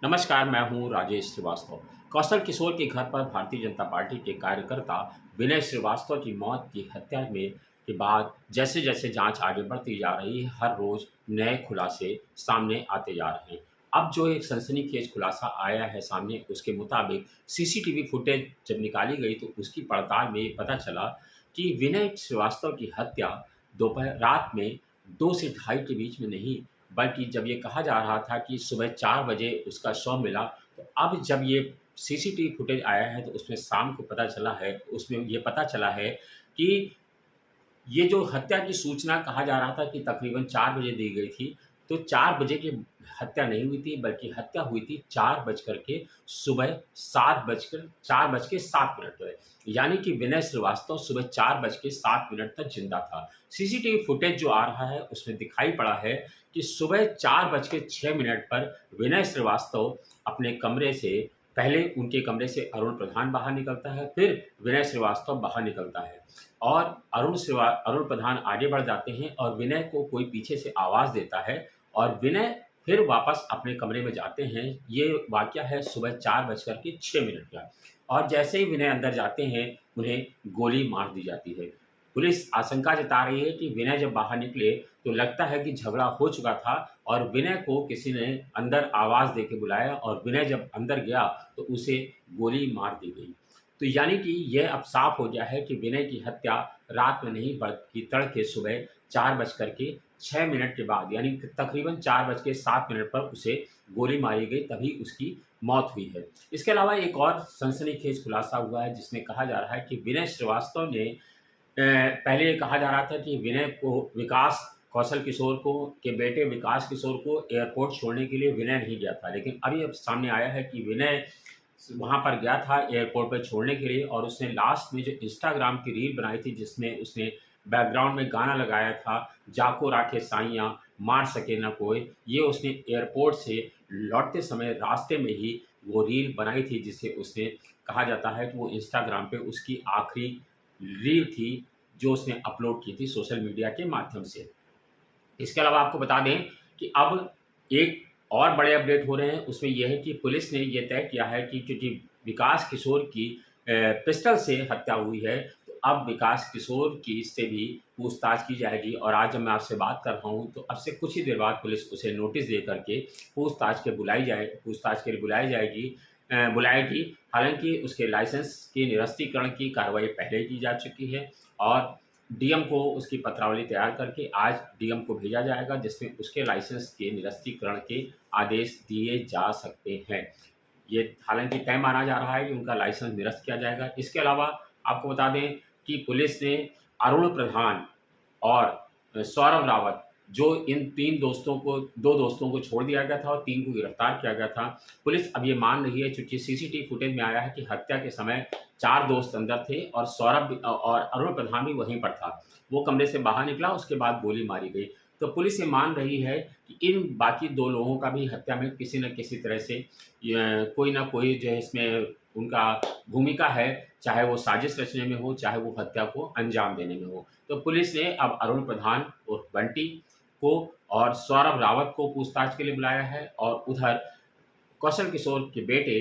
नमस्कार, मैं हूँ राजेश श्रीवास्तव। कौशल किशोर के घर पर भारतीय जनता पार्टी के कार्यकर्ता विनय श्रीवास्तव की मौत की हत्या में के बाद जैसे-जैसे जांच आगे बढ़ती जा रही है, हर रोज नए खुलासे सामने आते जा रहे हैं। अब जो एक सनसनीखेज खुलासा आया है सामने, उसके मुताबिक सीसीटीवी फुटेज जब निकाली गई तो उसकी पड़ताल में ये पता चला कि विनय श्रीवास्तव की हत्या दोपहर रात में 2 से ढाई के बीच में नहीं, बल्कि जब ये कहा जा रहा था कि सुबह 4 बजे उसका शव मिला, तो अब जब ये सीसीटीवी फुटेज आया है, तो उसमें शाम को पता चला है उसमें ये पता चला है कि ये जो हत्या की सूचना कहा जा रहा था कि तकरीबन 4 बजे दी गई थी, तो 4 बजे की हत्या नहीं हुई थी, बल्कि हत्या हुई थी 4 बजकर के सुबह 7 बजकर 4 बज के 7 मिनट पे। यानी कि विनय श्रीवास्तव सुबह 4 बज के 7 मिनट तक ज़िंदा था। सीसीटीवी फुटेज जो आ रहा है, उसमें दिखाई पड़ा है कि सुबह 4 बज के 6 मिनट पर विनय श्रीवास्तव अपने कमरे से पहले उनके कमरे से अरुण प्रधान बाहर निकलता है, फिर विनय श्रीवास्तव बाहर निकलता है। और अरुण प्रधान आगे बढ़ जाते हैं और विनय को कोई पीछे से आवाज़ देता है और विनय फिर वापस अपने कमरे में जाते हैं। ये वाक़या है सुबह 4 बजकर के 6 मिनट का और जैसे ही विनय अंदर जाते हैं, उन्हें गोली मार दी जाती है। पुलिस आशंका जता रही है कि विनय जब बाहर निकले, तो लगता है कि झगड़ा हो चुका था और विनय को किसी ने अंदर आवाज़ दे के बुलाया और विनय जब अंदर गया, तो उसे गोली मार दी गई। तो यानी कि यह अब साफ हो गया है कि विनय की हत्या रात में नहीं बल्कि तड़के सुबह 4 बजकर के 6 मिनट के बाद यानी कि तकरीबन 4 बज के 7 मिनट पर उसे गोली मारी गई, तभी उसकी मौत हुई है। इसके अलावा एक और सनसनीखेज खुलासा हुआ है जिसमें कहा जा रहा है कि विनय श्रीवास्तव ने पहले ये कहा जा रहा था कि विनय को विकास कौशल किशोर को के बेटे विकास किशोर को एयरपोर्ट छोड़ने के लिए विनय नहीं गया था। लेकिन अभी अब सामने आया है कि विनय वहाँ पर गया था एयरपोर्ट पे छोड़ने के लिए और उसने लास्ट में जो इंस्टाग्राम की रील बनाई थी जिसमें उसने बैकग्राउंड में गाना लगाया था, जाको राखे साइयाँ मार सके ना कोई। ये उसने एयरपोर्ट से लौटते समय रास्ते में ही वो रील बनाई थी जिसे उसने कहा जाता है कि वो इंस्टाग्राम पे उसकी आखिरी रील थी, जो उसने अपलोड की थी सोशल मीडिया के माध्यम से। इसके अलावा आपको बता दें कि अब एक और बड़े अपडेट हो रहे हैं, उसमें ये है कि पुलिस ने ये तय किया है कि क्योंकि विकास किशोर की पिस्टल से हत्या हुई है, तो अब विकास किशोर की से भी पूछताछ की जाएगी और आज जब मैं आपसे बात कर रहा हूँ, तो अब से कुछ ही देर बाद पुलिस उसे नोटिस दे कर के पूछताछ के लिए बुलाएगी। हालाँकि उसके लाइसेंस के निरस्तीकरण की कार्रवाई पहले की जा चुकी है और डीएम को उसकी पत्रावली तैयार करके आज डीएम को भेजा जाएगा, जिसमें उसके लाइसेंस के निरस्तीकरण के आदेश दिए जा सकते हैं। ये हालाँकि तय माना जा रहा है कि उनका लाइसेंस निरस्त किया जाएगा। इसके अलावा आपको बता दें कि पुलिस ने अरुण प्रधान और सौरभ रावत, जो इन 2 दोस्तों को छोड़ दिया गया था और 3 को गिरफ्तार किया गया था। पुलिस अब ये मान रही है, चूँकि सीसीटीवी फुटेज में आया है कि हत्या के समय 4 दोस्त अंदर थे और और अरुण प्रधान भी वहीं पर था। वो कमरे से बाहर निकला, उसके बाद गोली मारी गई। तो पुलिस ये मान रही है कि इन बाकी 2 लोगों का भी हत्या में किसी न किसी तरह से कोई न कोई जो है इसमें उनका भूमिका है, चाहे वो साजिश रचने में हो, चाहे वो हत्या को अंजाम देने में हो। तो पुलिस ने अब अरुण प्रधान उर्फ बंटी को और सौरभ रावत को पूछताछ के लिए बुलाया है और उधर कौशल किशोर के बेटे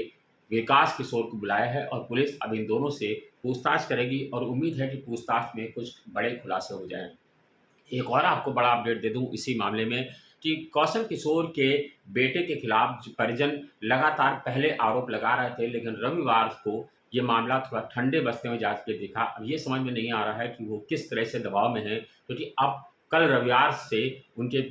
विकास किशोर को बुलाया है और पुलिस अब इन दोनों से पूछताछ करेगी और उम्मीद है कि पूछताछ में कुछ बड़े खुलासे हो जाएँ। एक और आपको बड़ा अपडेट दे दूँ इसी मामले में कि कौशल किशोर के बेटे के खिलाफ जो परिजन लगातार पहले आरोप लगा रहे थे, लेकिन रविवार को ये मामला थोड़ा ठंडे बस्ते में जा के दिखा। अब ये समझ में नहीं आ रहा है कि वो किस तरह से दबाव में हैं, क्योंकि अब कल रविवार से उनके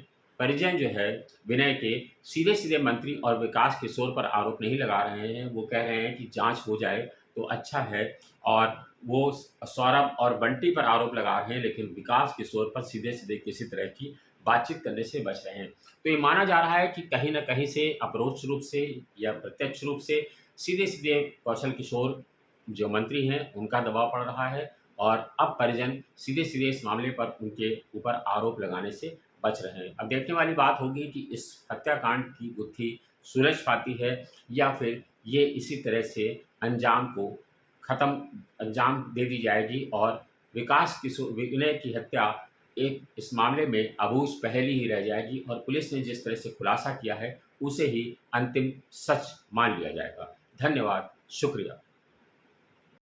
परिजन जो है विनय के सीधे-सीधे मंत्री और विकास किशोर पर आरोप नहीं लगा रहे हैं। वो कह रहे हैं कि जाँच हो जाए तो अच्छा है और वो सौरभ और बंटी पर आरोप लगा रहे हैं, लेकिन विकास किशोर पर सीधे-सीधे किसी तरह की बातचीत करने से बच रहे हैं। तो ये माना जा रहा है कि कहीं न कहीं से अपरोक्ष रूप से या प्रत्यक्ष रूप से सीधे-सीधे कौशल किशोर जो मंत्री हैं, उनका दबाव पड़ रहा है और अब परिजन सीधे-सीधे इस मामले पर उनके ऊपर आरोप लगाने से बच रहे हैं। अब देखने वाली बात होगी कि इस हत्याकांड की गुत्थी सुलझ पाती है या फिर ये इसी तरह से अंजाम को अंजाम दे दी जाएगी और विकास किशोर विनय की हत्या एक इस मामले में अबूझ पहेली ही रह जाएगी और पुलिस ने जिस तरह से खुलासा किया है, उसे ही अंतिम सच मान लिया जाएगा। धन्यवाद, शुक्रिया।